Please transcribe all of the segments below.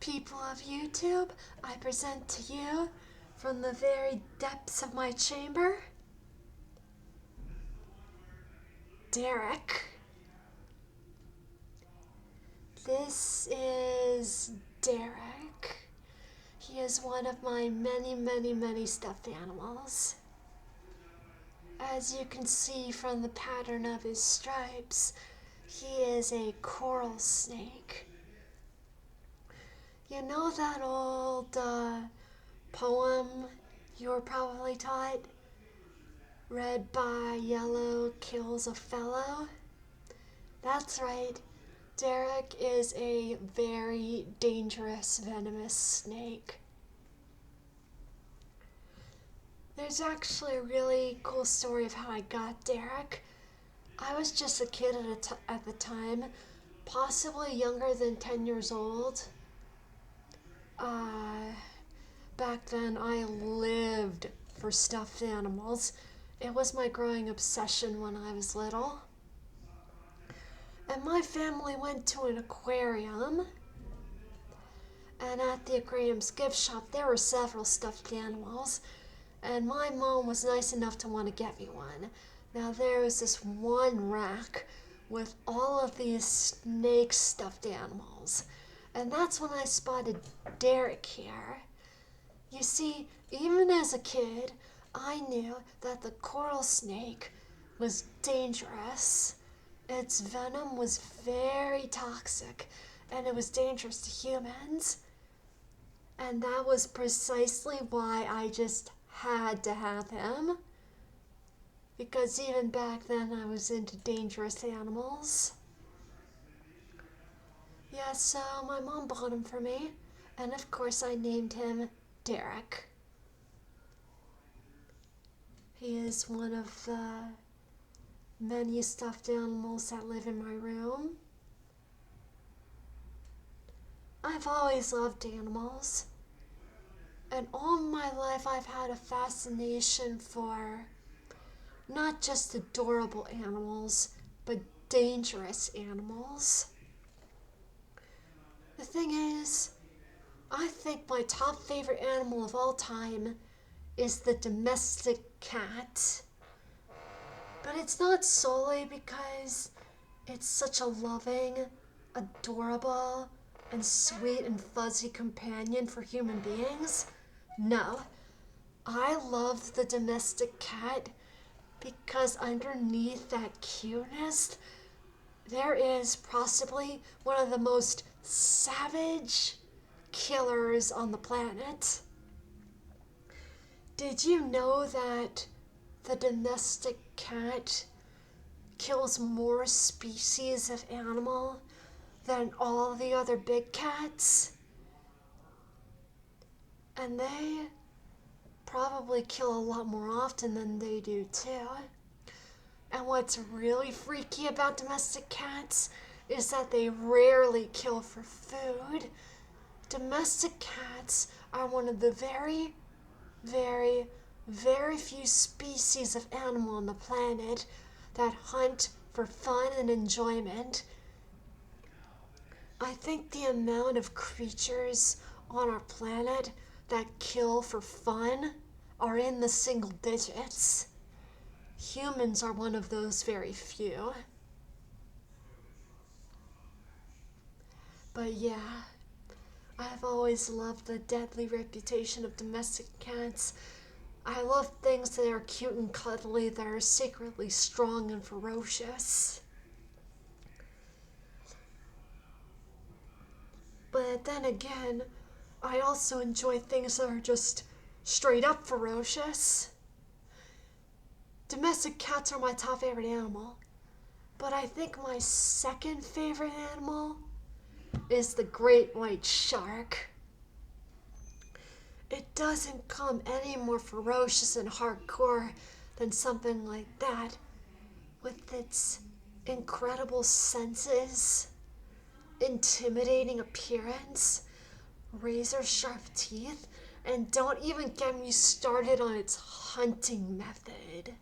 People of YouTube, I present to you from the very depths of my chamber, Derek. This is Derek. He is one of my many stuffed animals. As you can see from the pattern of his stripes, he is a coral snake. You know that old poem you were probably taught? Red by yellow kills a fellow? That's right. Derek is a very dangerous venomous snake. There's actually a really cool story of how I got Derek. I was just a kid at the time, possibly younger than 10 years old. Back then I lived for stuffed animals. It was my growing obsession when I was little. And my family went to an aquarium. And at the aquarium's gift shop, there were several stuffed animals. And my mom was nice enough to want to get me one. Now there was this one rack with all of these snake stuffed animals. And that's when I spotted Derek here. You see, even as a kid, I knew that the coral snake was dangerous. Its venom was very toxic, and it was dangerous to humans. And that was precisely why I just had to have him. Because even back then I was into dangerous animals. Yeah, so my mom bought him for me, and of course I named him Derek. He is one of the many stuffed animals that live in my room. I've always loved animals, and all my life I've had a fascination for not just adorable animals, but dangerous animals. The thing is, I think my top favorite animal of all time is the domestic cat. But it's not solely because it's such a loving, adorable, and sweet and fuzzy companion for human beings. No, I love the domestic cat because underneath that cuteness, there is possibly one of the most savage killers on the planet. Did you know that the domestic cat kills more species of animal than all the other big cats? And they probably kill a lot more often than they do too. And what's really freaky about domestic cats is that they rarely kill for food. Domestic cats are one of the very few species of animal on the planet that hunt for fun and enjoyment. I think the amount of creatures on our planet that kill for fun are in the single digits. Humans are one of those very few. But yeah, I've always loved the deadly reputation of domestic cats. I love things that are cute and cuddly, that are secretly strong and ferocious. But then again, I also enjoy things that are just straight up ferocious. Domestic cats are my top favorite animal, but I think my second favorite animal is the great white shark. It doesn't come any more ferocious and hardcore than something like that, with its incredible senses, intimidating appearance, razor sharp teeth, and don't even get me started on its hunting method.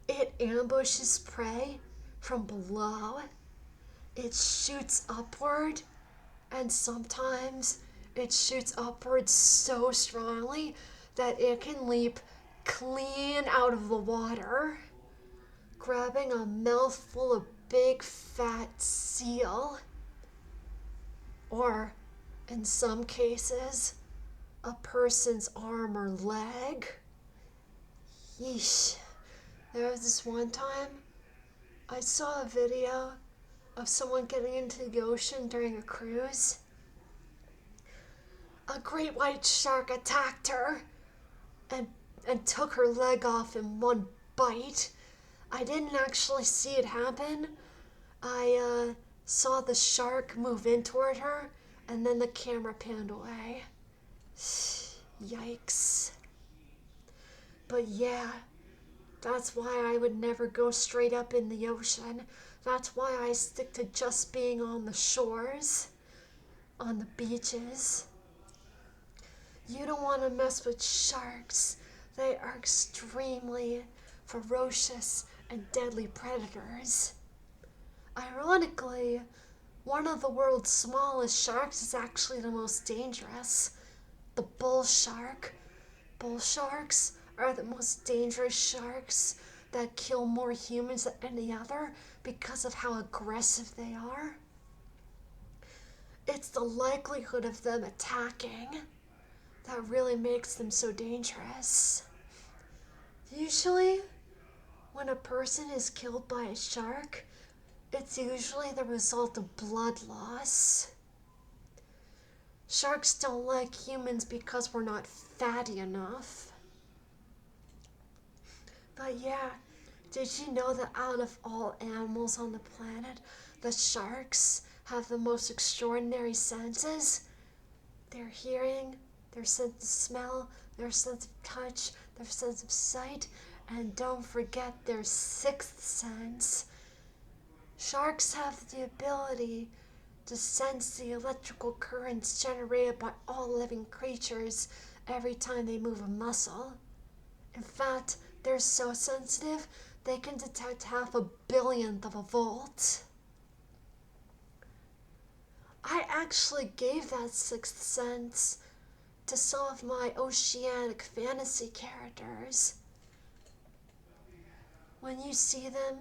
It ambushes prey from below. It shoots upward And sometimes it shoots upwards so strongly that it can leap clean out of the water, grabbing a mouthful of big fat seal. Or, in some cases, a person's arm or leg. Yeesh. There was this one time I saw a video of someone getting into the ocean during a cruise. A great white shark attacked her and took her leg off in one bite. I didn't actually see it happen. I saw the shark move in toward her, and then the camera panned away. Yikes. But yeah, that's why I would never go straight up in the ocean. That's why I stick to just being on the shores, on the beaches. You don't want to mess with sharks. They are extremely ferocious and deadly predators. Ironically, one of the world's smallest sharks is actually the most dangerous. The bull shark. Bull sharks are the most dangerous sharks that kill more humans than any other because of how aggressive they are. It's the likelihood of them attacking that really makes them so dangerous. Usually, when a person is killed by a shark, it's usually the result of blood loss. Sharks don't like humans because we're not fatty enough. But yeah, did you know that out of all animals on the planet, the sharks have the most extraordinary senses? Their hearing, their sense of smell, their sense of touch, their sense of sight, and don't forget their sixth sense. Sharks have the ability to sense the electrical currents generated by all living creatures every time they move a muscle. In fact, they're so sensitive, they can detect half a billionth of a volt. I actually gave that sixth sense to some of my oceanic fantasy characters. When you see them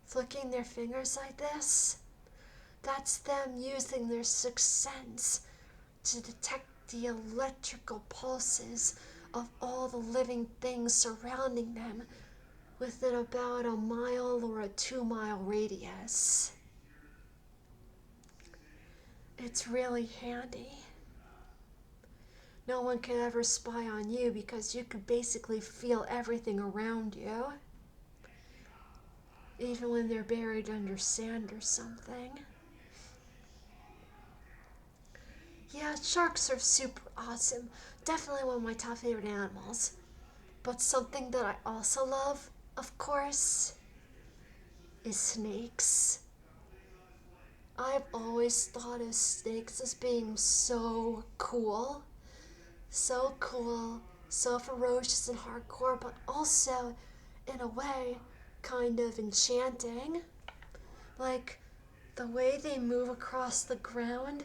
flicking their fingers like this, that's them using their sixth sense to detect the electrical pulses of all the living things surrounding them within about a mile or a 2-mile radius. It's really handy. No one can ever spy on you because you can basically feel everything around you, even when they're buried under sand or something. Yeah, sharks are super awesome. Definitely one of my top favorite animals. But something that I also love, of course, is snakes. I've always thought of snakes as being so cool. So cool, so ferocious and hardcore, but also, in a way, kind of enchanting. Like, the way they move across the ground,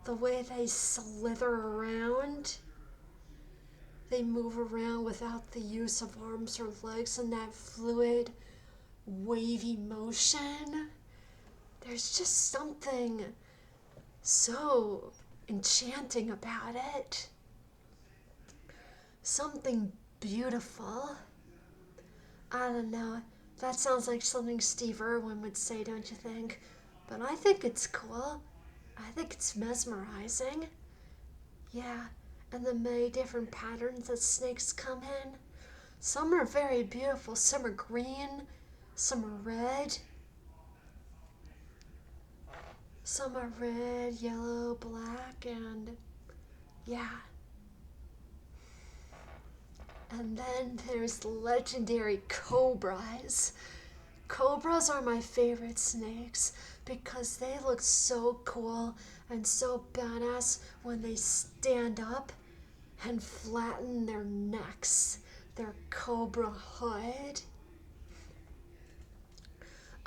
the way they slither around. They move around without the use of arms or legs in that fluid, wavy motion. There's just something so enchanting about it. Something beautiful. I don't know. That sounds like something Steve Irwin would say, don't you think? But I think it's cool. I think it's mesmerizing. Yeah, and the many different patterns that snakes come in. Some are very beautiful. Some are green. Some are red. Some are red, yellow, black, and yeah. And then there's legendary cobras. Cobras are my favorite snakes because they look so cool and so badass when they stand up and flatten their necks, their cobra hood.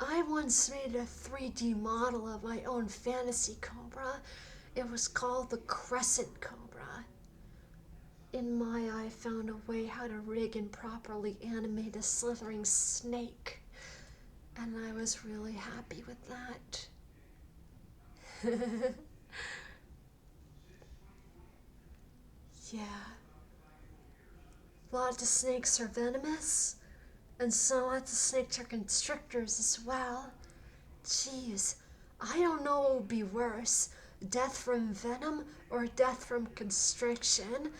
I once made a 3D model of my own fantasy cobra. It was called the Crescent Cobra. In Maya, I found a way how to rig and properly animate a slithering snake, and I was really happy with that. Yeah. Lots of snakes are venomous, and so lots of snakes are constrictors as well. Jeez, I don't know what would be worse, death from venom or death from constriction.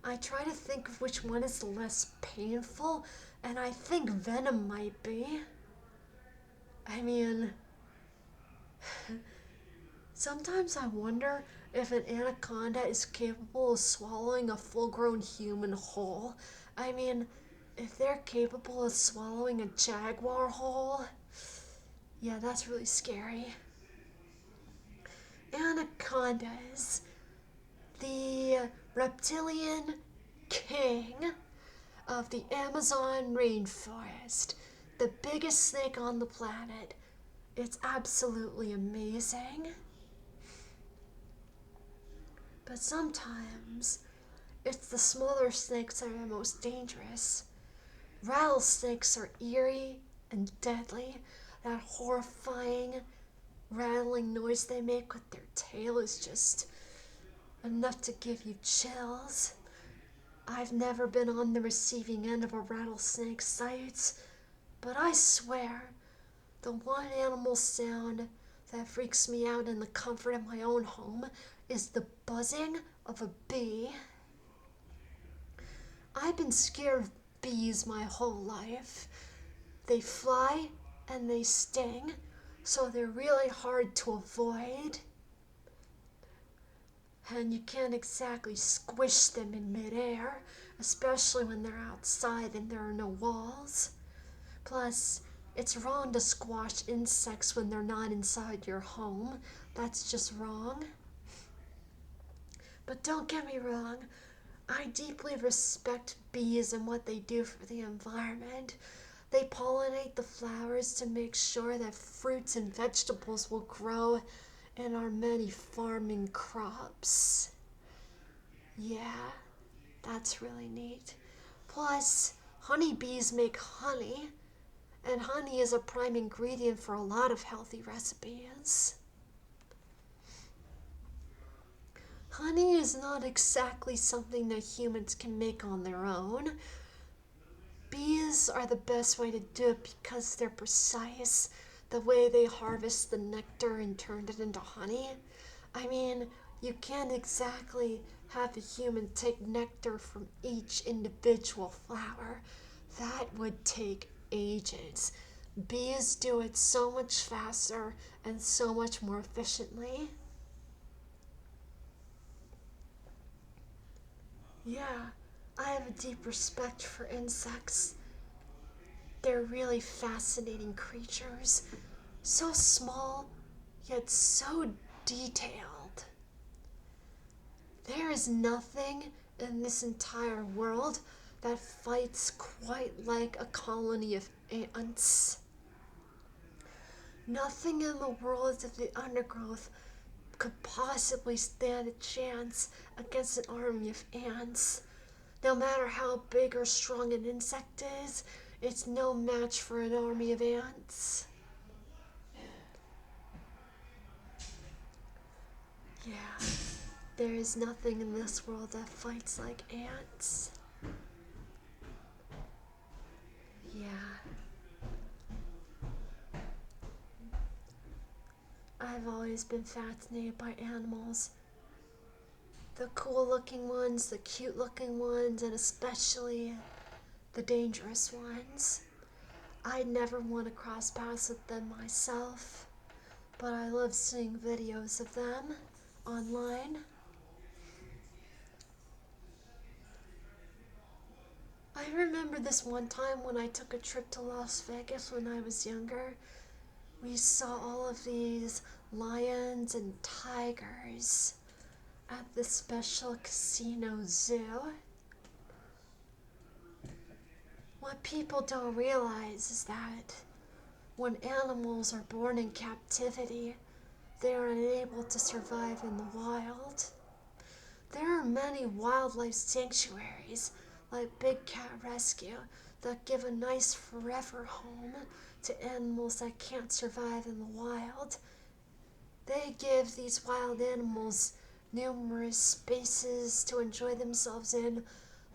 I try to think of which one is less painful, and I think venom might be. I mean, sometimes I wonder if an anaconda is capable of swallowing a full-grown human whole. I mean, if they're capable of swallowing a jaguar whole, yeah, that's really scary. Anacondas, the reptilian king of the Amazon rainforest, the biggest snake on the planet. It's absolutely amazing. But sometimes it's the smaller snakes that are the most dangerous. Rattlesnakes are eerie and deadly. That horrifying, rattling noise they make with their tail is just enough to give you chills. I've never been on the receiving end of a rattlesnake sight, but I swear, the one animal sound that freaks me out in the comfort of my own home is the buzzing of a bee. I've been scared of bees my whole life. They fly and they sting, so they're really hard to avoid. And you can't exactly squish them in midair, especially when they're outside and there are no walls. Plus, it's wrong to squash insects when they're not inside your home. That's just wrong. But don't get me wrong, I deeply respect bees and what they do for the environment. They pollinate the flowers to make sure that fruits and vegetables will grow in our many farming crops. Yeah, that's really neat. Plus, honeybees make honey, and honey is a prime ingredient for a lot of healthy recipes. Honey is not exactly something that humans can make on their own. Bees are the best way to do it because they're precise. The way they harvest the nectar and turn it into honey. I mean, you can't exactly have a human take nectar from each individual flower. That would take ages. Bees do it so much faster and so much more efficiently. Yeah, I have a deep respect for insects. They're really fascinating creatures. So small, yet so detailed. There is nothing in this entire world that fights quite like a colony of ants. Nothing in the world of the undergrowth could possibly stand a chance against an army of ants. No matter how big or strong an insect is, it's no match for an army of ants. Yeah, there is nothing in this world that fights like ants. Yeah. I've always been fascinated by animals. The cool looking ones, the cute looking ones, and especially the dangerous ones. I'd never want to cross paths with them myself, but I love seeing videos of them online. I remember this one time when I took a trip to Las Vegas when I was younger. We saw all of these lions and tigers at the special casino zoo. What people don't realize is that when animals are born in captivity, they are unable to survive in the wild. There are many wildlife sanctuaries, like Big Cat Rescue, that give a nice forever home to animals that can't survive in the wild. They give these wild animals numerous spaces to enjoy themselves in,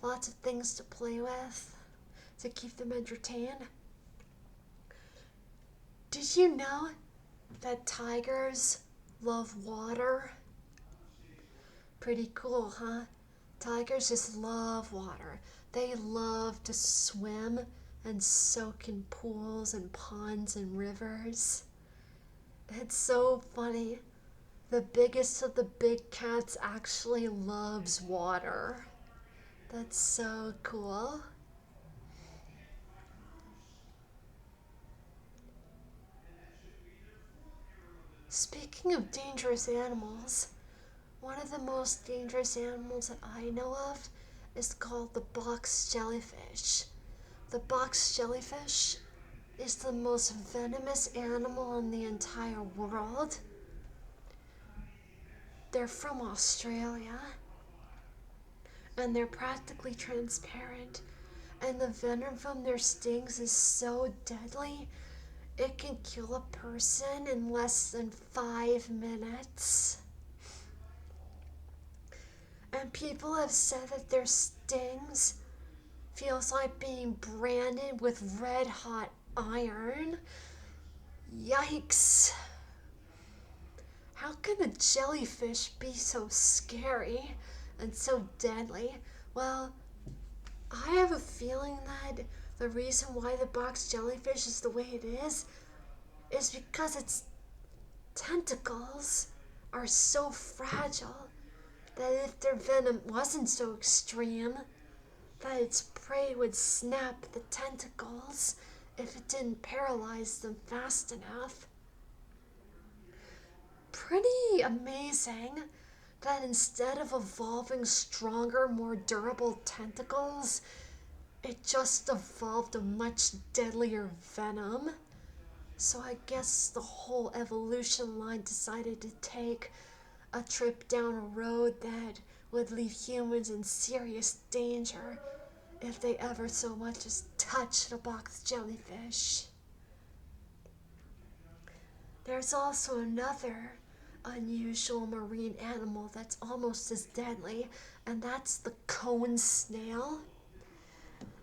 lots of things to play with, to keep them entertained. Did you know that tigers love water? Pretty cool, huh? Tigers just love water. They love to swim and soak in pools and ponds and rivers. It's so funny. The biggest of the big cats actually loves water. That's so cool. Speaking of dangerous animals, one of the most dangerous animals that I know of is called the box jellyfish. The box jellyfish is the most venomous animal in the entire world. They're from Australia, and they're practically transparent. And the venom from their stings is so deadly, it can kill a person in less than 5 minutes. And people have said that their stings feels like being branded with red hot iron. Yikes. How can a jellyfish be so scary and so deadly? Well, I have a feeling that the reason why the box jellyfish is the way it is because its tentacles are so fragile that if their venom wasn't so extreme, that its prey would snap the tentacles if it didn't paralyze them fast enough. Pretty amazing that instead of evolving stronger, more durable tentacles, it just evolved a much deadlier venom. So I guess the whole evolution line decided to take a trip down a road that would leave humans in serious danger if they ever so much as touched a box jellyfish. There's also another unusual marine animal that's almost as deadly, and that's the cone snail.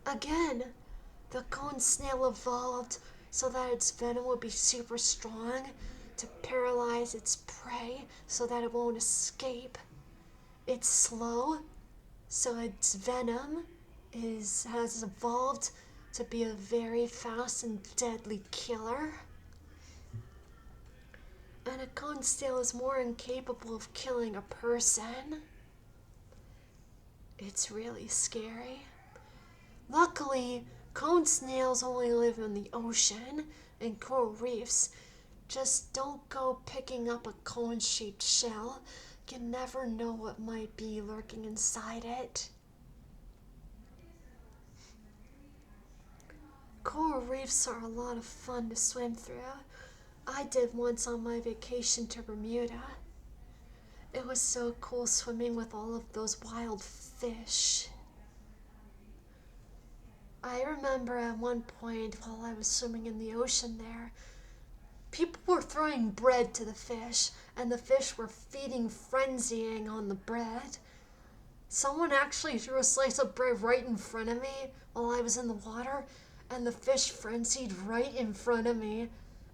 Again, the cone snail evolved so that its venom would be super strong to paralyze its prey so that it won't escape. It's slow, so its venom has evolved to be a very fast and deadly killer. And a cone snail is more incapable of killing a person. It's really scary. Luckily, cone snails only live in the ocean and coral reefs. Just don't go picking up a cone-shaped shell. You never know what might be lurking inside it. Coral reefs are a lot of fun to swim through. I did once on my vacation to Bermuda. It was so cool swimming with all of those wild fish. I remember at one point while I was swimming in the ocean there, people were throwing bread to the fish, and the fish were feeding frenzying on the bread. Someone actually threw a slice of bread right in front of me while I was in the water, and the fish frenzied right in front of me.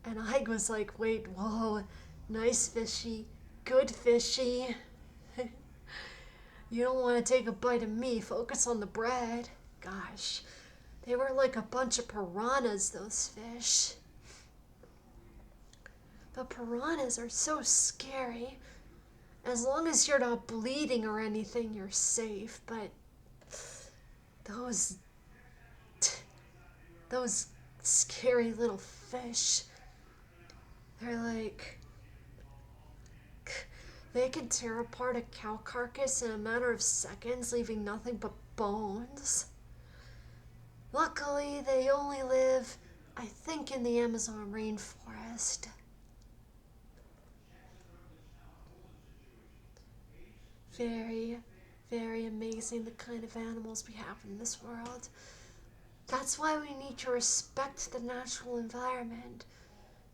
And I was like, wait, whoa, nice fishy, good fishy. You don't want to take a bite of me, focus on the bread. Gosh, they were like a bunch of piranhas, those fish. But piranhas are so scary. As long as you're not bleeding or anything, you're safe. But those scary little fish, they're like, they can tear apart a cow carcass in a matter of seconds, leaving nothing but bones. Luckily, they only live I think in the Amazon rainforest. Very, very amazing the kind of animals we have in this world. That's why we need to respect the natural environment,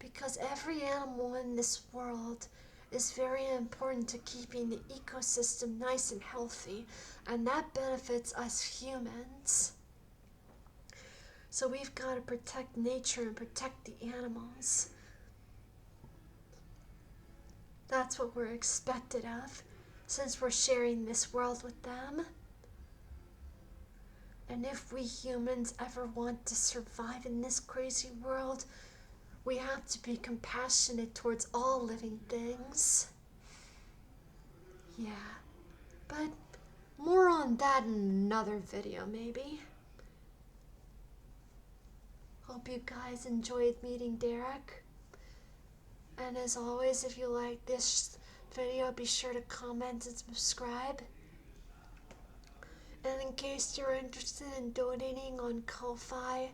because every animal in this world is very important to keeping the ecosystem nice and healthy, and that benefits us humans. So we've got to protect nature and protect the animals. That's what we're expected of, since we're sharing this world with them. And if we humans ever want to survive in this crazy world, we have to be compassionate towards all living things. Yeah, but more on that in another video, maybe. Hope you guys enjoyed meeting Derek. And as always, if you like this video, be sure to comment and subscribe. And in case you're interested in donating on Ko-Fi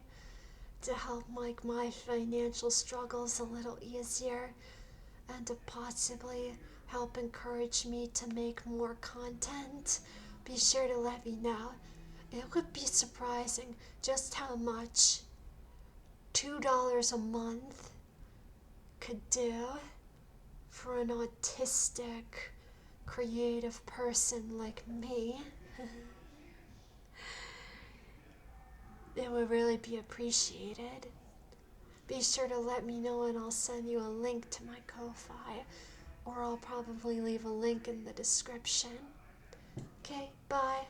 to help make my financial struggles a little easier and to possibly help encourage me to make more content, be sure to let me know. It would be surprising just how much $2 a month could do for an autistic, creative person like me. It would really be appreciated. Be sure to let me know and I'll send you a link to my Ko-Fi, or I'll probably leave a link in the description. Okay, bye.